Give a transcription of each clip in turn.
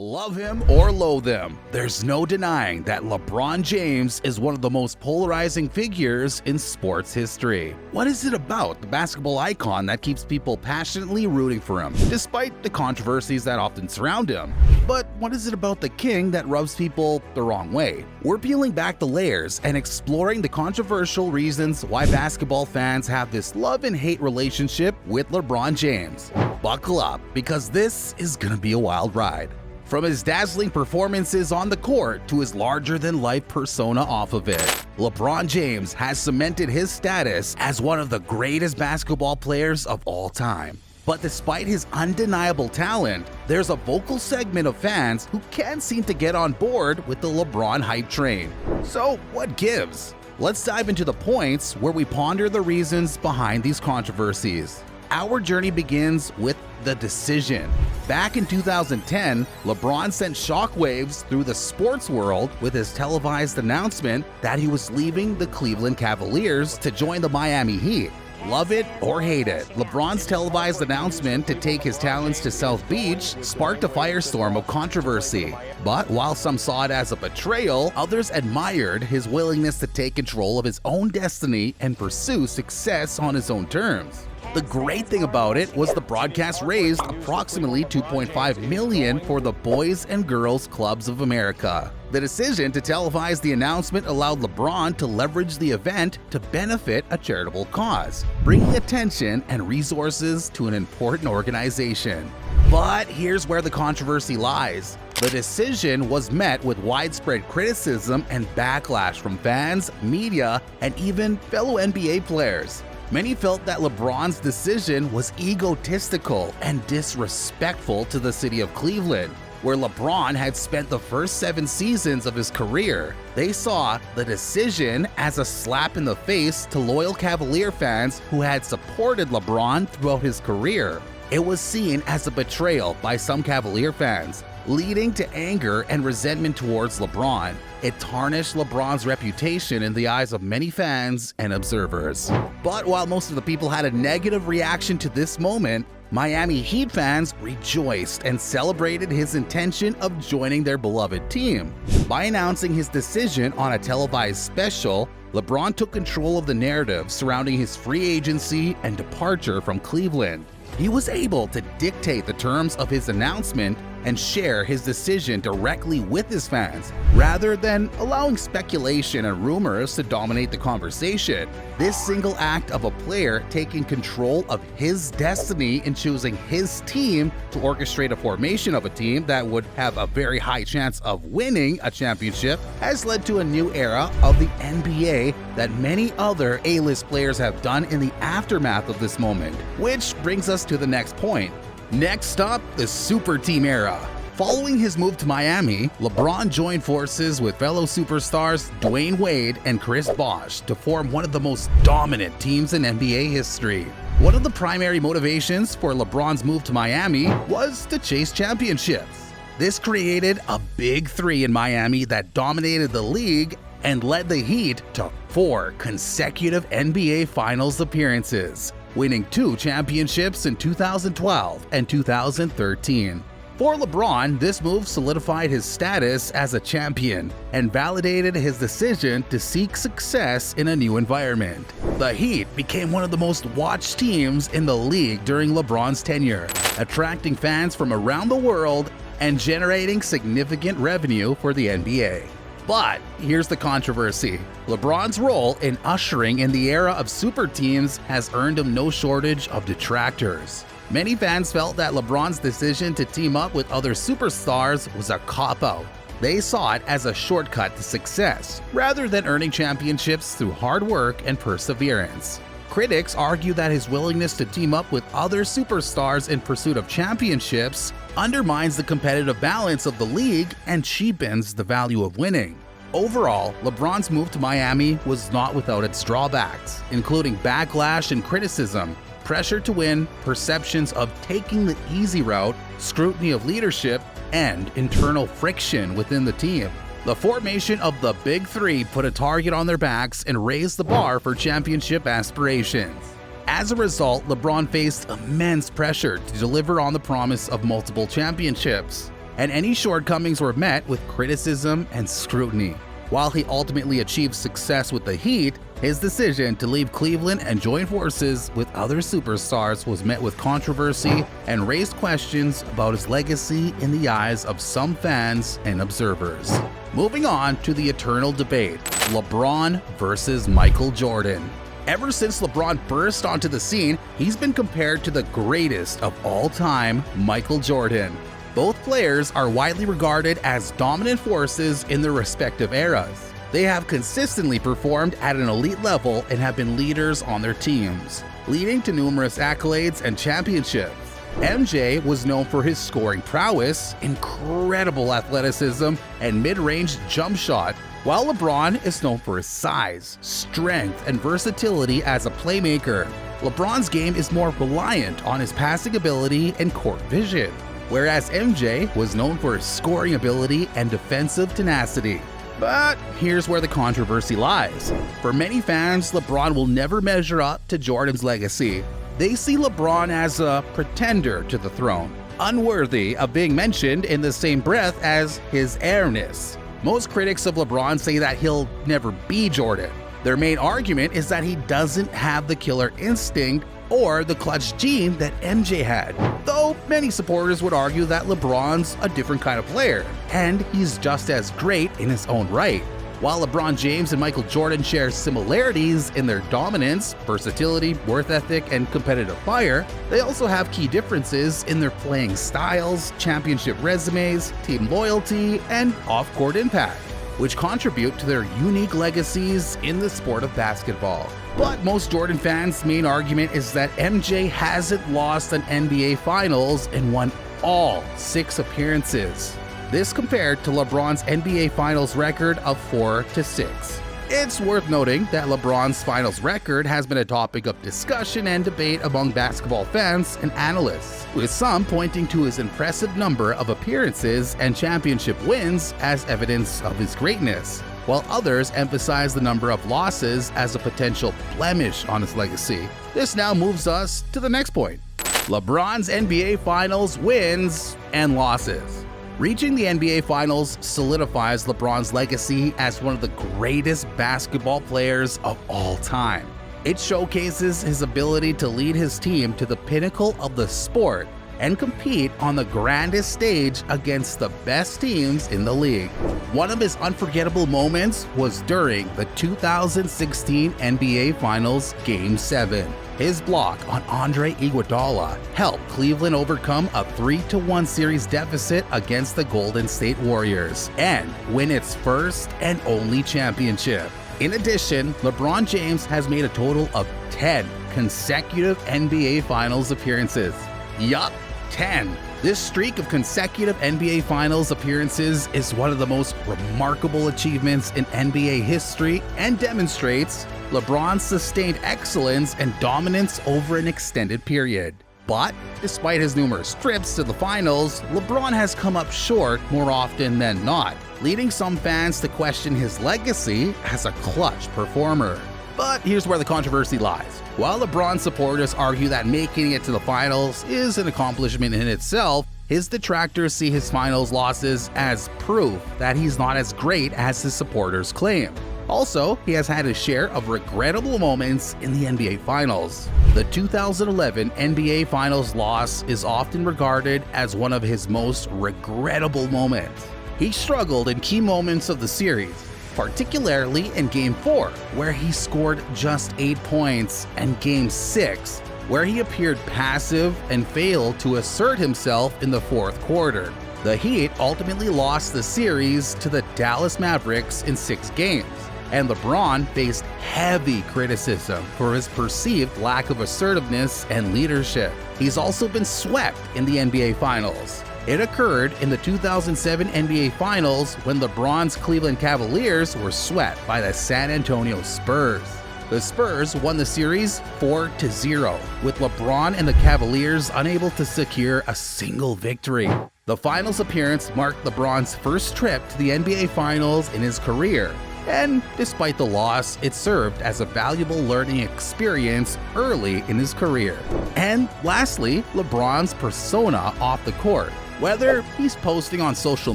Love him or loathe him, there's no denying that LeBron James is one of the most polarizing figures in sports history. What is it about the basketball icon that keeps people passionately rooting for him, despite the controversies that often surround him? But what is it about the king that rubs people the wrong way? We're peeling back the layers and exploring the controversial reasons why basketball fans have this love and hate relationship with LeBron James. Buckle up, because this is gonna be a wild ride. From his dazzling performances on the court to his larger-than-life persona off of it, LeBron James has cemented his status as one of the greatest basketball players of all time. But despite his undeniable talent, there's a vocal segment of fans who can't seem to get on board with the LeBron hype train. So what gives? Let's dive into the points where we ponder the reasons behind these controversies. Our journey begins with the decision. Back in 2010, LeBron sent shockwaves through the sports world with his televised announcement that he was leaving the Cleveland Cavaliers to join the Miami Heat. Love it or hate it, LeBron's televised announcement to take his talents to South Beach sparked a firestorm of controversy. But while some saw it as a betrayal, others admired his willingness to take control of his own destiny and pursue success on his own terms. The great thing about it was the broadcast raised approximately $2.5 million for the Boys and Girls Clubs of America. The decision to televise the announcement allowed LeBron to leverage the event to benefit a charitable cause, bringing attention and resources to an important organization. But here's where the controversy lies. The decision was met with widespread criticism and backlash from fans, media, and even fellow NBA players. Many felt that LeBron's decision was egotistical and disrespectful to the city of Cleveland, where LeBron had spent the first 7 seasons of his career. They saw the decision as a slap in the face to loyal Cavalier fans who had supported LeBron throughout his career. It was seen as a betrayal by some Cavalier fans, leading to anger and resentment towards LeBron. It tarnished LeBron's reputation in the eyes of many fans and observers. But while most of the people had a negative reaction to this moment, Miami Heat fans rejoiced and celebrated his intention of joining their beloved team. By announcing his decision on a televised special, LeBron took control of the narrative surrounding his free agency and departure from Cleveland. He was able to dictate the terms of his announcement and share his decision directly with his fans, rather than allowing speculation and rumors to dominate the conversation. This single act of a player taking control of his destiny in choosing his team to orchestrate a formation of a team that would have a very high chance of winning a championship has led to a new era of the NBA that many other A-list players have done in the aftermath of this moment. Which brings us to the next point. Next up, the super team era. Following his move to Miami, LeBron joined forces with fellow superstars Dwayne Wade and Chris Bosh to form one of the most dominant teams in NBA history. One of the primary motivations for LeBron's move to Miami was to chase championships. This created a big three in Miami that dominated the league and led the Heat to 4 consecutive NBA Finals appearances, winning 2 championships in 2012 and 2013. For LeBron, this move solidified his status as a champion and validated his decision to seek success in a new environment. The Heat became one of the most watched teams in the league during LeBron's tenure, attracting fans from around the world and generating significant revenue for the NBA. But here's the controversy. LeBron's role in ushering in the era of super teams has earned him no shortage of detractors. Many fans felt that LeBron's decision to team up with other superstars was a cop-out. They saw it as a shortcut to success, rather than earning championships through hard work and perseverance. Critics argue that his willingness to team up with other superstars in pursuit of championships undermines the competitive balance of the league and cheapens the value of winning. Overall, LeBron's move to Miami was not without its drawbacks, including backlash and criticism, pressure to win, perceptions of taking the easy route, scrutiny of leadership, and internal friction within the team. The formation of the Big Three put a target on their backs and raised the bar for championship aspirations. As a result, LeBron faced immense pressure to deliver on the promise of multiple championships. and any shortcomings were met with criticism and scrutiny. While he ultimately achieved success with the Heat, his decision to leave Cleveland and join forces with other superstars was met with controversy and raised questions about his legacy in the eyes of some fans and observers. Moving on to the eternal debate, LeBron versus Michael Jordan. Ever since LeBron burst onto the scene, he's been compared to the greatest of all time, Michael Jordan. Both players are widely regarded as dominant forces in their respective eras. They have consistently performed at an elite level and have been leaders on their teams, leading to numerous accolades and championships. MJ was known for his scoring prowess, incredible athleticism, and mid-range jump shot, while LeBron is known for his size, strength, and versatility as a playmaker. LeBron's game is more reliant on his passing ability and court vision, whereas MJ was known for his scoring ability and defensive tenacity. But here's where the controversy lies. For many fans, LeBron will never measure up to Jordan's legacy. They see LeBron as a pretender to the throne, unworthy of being mentioned in the same breath as his heirness. Most critics of LeBron say that he'll never be Jordan. Their main argument is that he doesn't have the killer instinct or the clutch gene that MJ had, though many supporters would argue that LeBron's a different kind of player, and he's just as great in his own right. While LeBron James and Michael Jordan share similarities in their dominance, versatility, work ethic, and competitive fire, they also have key differences in their playing styles, championship resumes, team loyalty, and off-court impact, which contribute to their unique legacies in the sport of basketball. But most Jordan fans' main argument is that MJ hasn't lost an NBA Finals and won all 6 appearances. This compared to LeBron's NBA Finals record of 4-6. It's worth noting that LeBron's Finals record has been a topic of discussion and debate among basketball fans and analysts, with some pointing to his impressive number of appearances and championship wins as evidence of his greatness, while others emphasize the number of losses as a potential blemish on his legacy. This now moves us to the next point: LeBron's NBA Finals wins and losses. Reaching the NBA Finals solidifies LeBron's legacy as one of the greatest basketball players of all time. It showcases his ability to lead his team to the pinnacle of the sport and compete on the grandest stage against the best teams in the league. One of his unforgettable moments was during the 2016 NBA Finals Game 7. His block on Andre Iguodala helped Cleveland overcome a 3-1 series deficit against the Golden State Warriors and win its first and only championship. In addition, LeBron James has made a total of 10 consecutive NBA Finals appearances. Yup, 10. This streak of consecutive NBA Finals appearances is one of the most remarkable achievements in NBA history and demonstrates LeBron's sustained excellence and dominance over an extended period. But despite his numerous trips to the finals, LeBron has come up short more often than not, leading some fans to question his legacy as a clutch performer. But here's where the controversy lies. While LeBron supporters argue that making it to the finals is an accomplishment in itself, his detractors see his finals losses as proof that he's not as great as his supporters claim. Also, he has had his share of regrettable moments in the NBA Finals. The 2011 NBA Finals loss is often regarded as one of his most regrettable moments. He struggled in key moments of the series, particularly in Game 4, where he scored just 8 points, and Game 6, where he appeared passive and failed to assert himself in the fourth quarter. The Heat ultimately lost the series to the Dallas Mavericks in 6 games. And LeBron faced heavy criticism for his perceived lack of assertiveness and leadership. He's also been swept in the NBA Finals. It occurred in the 2007 NBA Finals when LeBron's Cleveland Cavaliers were swept by the San Antonio Spurs. The Spurs won the series 4-0, with LeBron and the Cavaliers unable to secure a single victory. The finals appearance marked LeBron's first trip to the NBA Finals in his career. And despite the loss, it served as a valuable learning experience early in his career. And lastly, LeBron's persona off the court. Whether he's posting on social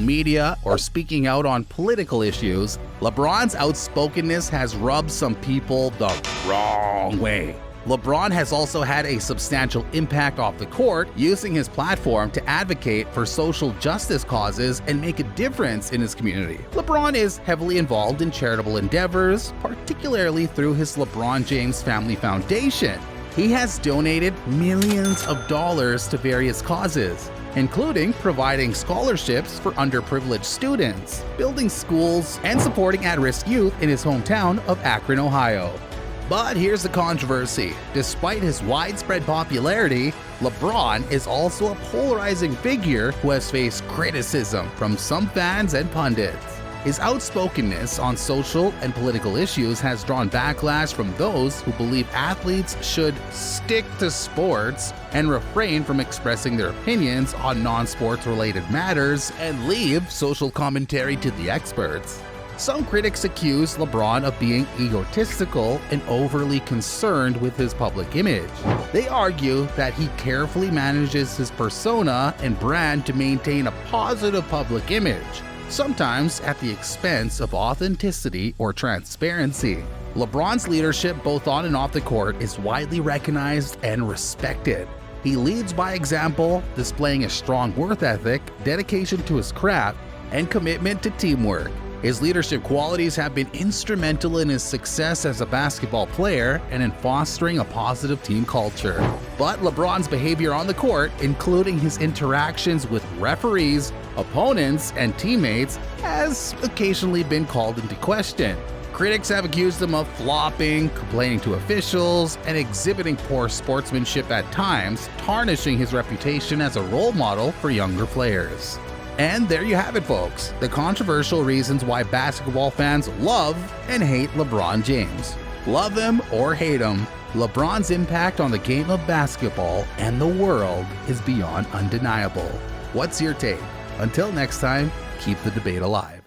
media or speaking out on political issues, LeBron's outspokenness has rubbed some people the wrong way. LeBron has also had a substantial impact off the court, using his platform to advocate for social justice causes and make a difference in his community. LeBron is heavily involved in charitable endeavors, particularly through his LeBron James Family Foundation. He has donated millions of dollars to various causes, including providing scholarships for underprivileged students, building schools, and supporting at-risk youth in his hometown of Akron, Ohio. But here's the controversy. Despite his widespread popularity, LeBron is also a polarizing figure who has faced criticism from some fans and pundits. His outspokenness on social and political issues has drawn backlash from those who believe athletes should stick to sports and refrain from expressing their opinions on non-sports related matters and leave social commentary to the experts. Some critics accuse LeBron of being egotistical and overly concerned with his public image. They argue that he carefully manages his persona and brand to maintain a positive public image, sometimes at the expense of authenticity or transparency. LeBron's leadership both on and off the court is widely recognized and respected. He leads by example, displaying a strong work ethic, dedication to his craft, and commitment to teamwork. His leadership qualities have been instrumental in his success as a basketball player and in fostering a positive team culture. But LeBron's behavior on the court, including his interactions with referees, opponents, and teammates, has occasionally been called into question. Critics have accused him of flopping, complaining to officials, and exhibiting poor sportsmanship at times, tarnishing his reputation as a role model for younger players. And there you have it, folks, the controversial reasons why basketball fans love and hate LeBron James. Love him or hate him, LeBron's impact on the game of basketball and the world is beyond undeniable. What's your take? Until next time, keep the debate alive.